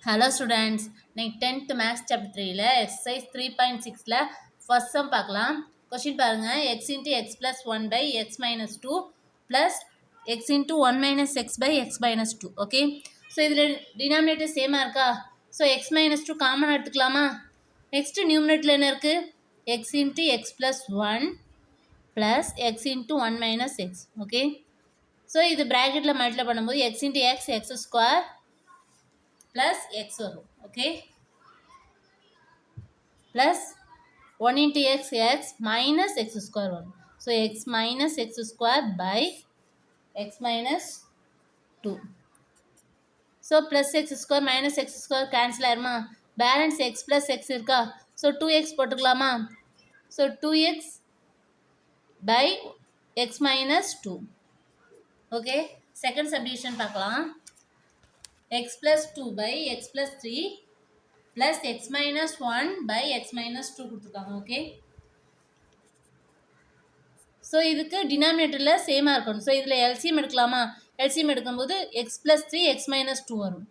Hello students, இன்னைக்கு 10th maths chapter 3ல exercise 3.6ல ஃபர்ஸ்ட் சம் பார்க்கலாம். क्वेश्चन பாருங்க x into x plus 1 by x minus 2 plus x into 1 minus x by x minus 2. Okay, so இதில் denominator சேமாக இருக்கா? So x minus 2 common எடுத்துக்கலாமா? Next நியூமினேட்டரில் என்ன இருக்குது? x into x plus 1 plus x into 1 minus x. Okay, so இது ப்ராக்கெட்டில் multiply பண்ணும்போது x into x x square plus x வரும். Okay, plus 1 into x x minus x square வரும். So x minus x square by x minus 2. So plus x square minus x square cancel ஆயிருமா? Balance x plus x இருக்கா? So 2x போட்டுக்கலாமா? So 2x by x minus 2. Okay, second subdivision பார்க்கலாம். x plus 2 by x plus 3 plus x minus 1 by x minus 2 கொடுத்துருக்காங்க. Okay, so இதுக்கு டினாமினேட்டரில் சேமாக இருக்கணும். So இதில் எல்சிஎம் எடுக்கலாமா? எல்சிஎம் எடுக்கும்போது x plus 3 x minus 2 வரும்.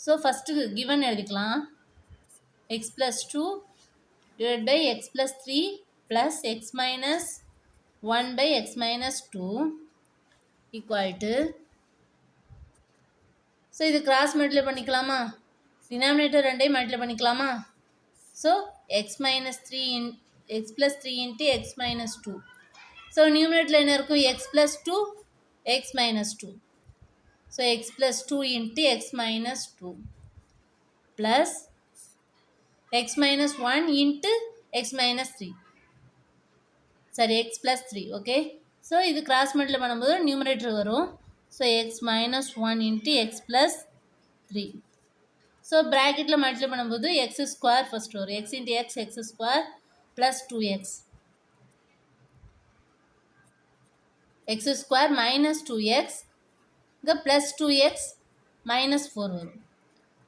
ஸோ ஃபஸ்ட்டு கிவன் எழுதிக்கலாம். x plus 2 divided by x plus 3 plus x minus 1 by x minus 2 equal to, so இது கிராஸ் மல்டிப்ளை பண்ணிக்கலாமா? டினாமினேட்டர் ரெண்டையும் மல்டிப்ளை பண்ணிக்கலாமா? So x minus three x plus 3 into x minus 2. So நியூமினேட்டரில் என்ன இருக்கும்? X plus 2 x minus 2. So x plus 2 into x minus 2 plus x minus 1 into x minus 3. சரி, x plus 3. Okay, so இது cross multiply பண்ணும்போது numerator வரும். So x minus 1 into x plus 3. So ப்ராக்கெட்டில் multiply பண்ணும்போது X square first வரும். X into X X square plus 2x. X square minus 2x, இங்கே plus 2x minus 4 வரும்.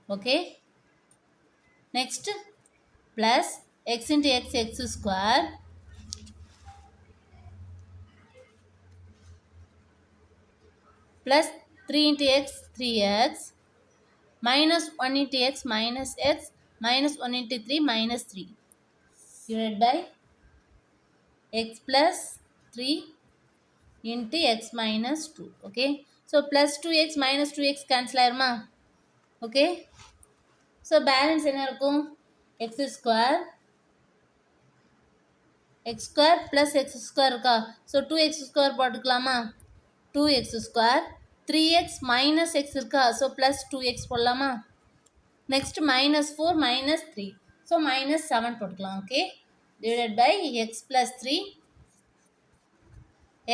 Okay, next plus X into X X square plus 3 into x 3x minus 1 into x minus 1 into 3 minus 3 divided by x plus 3 into x minus 2. Okay, so plus 2x minus 2x cancel ஆயிருமா? Okay, so balance என்ன இருக்கும்? x square plus x square இருக்கா? so 2x square போட்டுக்கலாமா? 2x square 3x minus x இருக்கா? So plus 2x போடலாமா? Next minus 4 minus 3, so minus 7 போட்டுக்கலாம். Okay, divided by x plus 3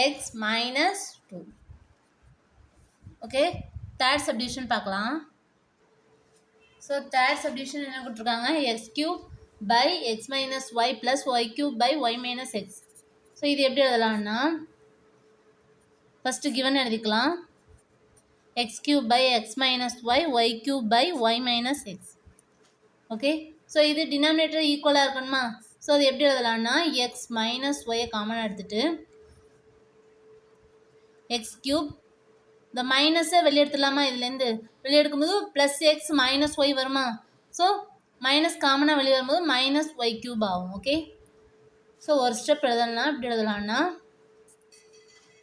x minus 2. Okay, third subdivision பார்க்கலாம். So third subdivision என்ன கொடுத்துருக்காங்க? X cube by x minus y plus y cube by y minus x. So இது எப்படி எழுதலாம்னா, first given எழுதிக்கலாம். x cube by x minus y, y cube by y minus x. Okay, so இது denominator ஈக்குவலாக இருக்கணுமா? So அது எப்படி எழுதலாம்னா, x minus ஒய்யை காமனாக எடுத்துகிட்டு எக்ஸ் கியூப், இந்த மைனஸை வெளியே எடுத்துடலாமா? இதுலேருந்து வெளியே எடுக்கும்போது ப்ளஸ் எக்ஸ் மைனஸ் ஒய் வருமா? ஸோ மைனஸ் காமனாக வெளியே வரும்போது மைனஸ் ஒய் கியூப் ஆகும். ஓகே, ஸோ ஒரு ஸ்டெப் எழுதலாம். எப்படி எழுதலாம்னா,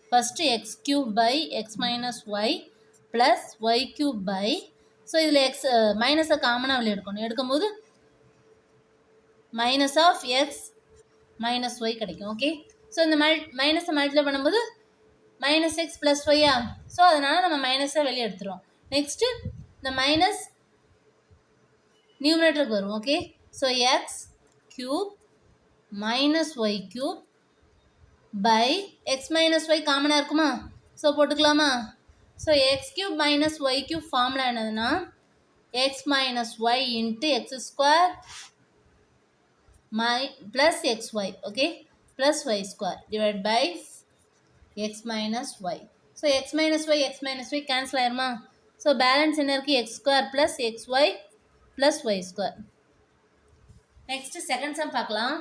first x cube by x minus y plus y cube by, so இதில் எக்ஸ் மைனஸை காமனாக வெளியே எடுக்கணும். எடுக்கும்போது minus of x minus y கிடைக்கும். ஓகே, ஸோ இந்த மைனஸை மல்டிப்ளை பண்ணும்போது மைனஸ் எக்ஸ் ப்ளஸ் ஒய்யா, ஸோ அதனால் நம்ம மைனஸை வெளியே எடுத்துருவோம். நெக்ஸ்ட்டு இந்த மைனஸ் நியூமினேட்டருக்கு வரும். Okay, so x cube minus y cube by x minus y காமனாக இருக்குமா? ஸோ போட்டுக்கலாமா? So x cube minus y cube formula என்னதுன்னா, x minus y into x square plus x y. Okay, plus y square divide by x minus y. So x minus y cancel ஆயிருமா? So balance என்ன இருக்குது? X square plus x y plus y square. Next second sum பார்க்கலாம்.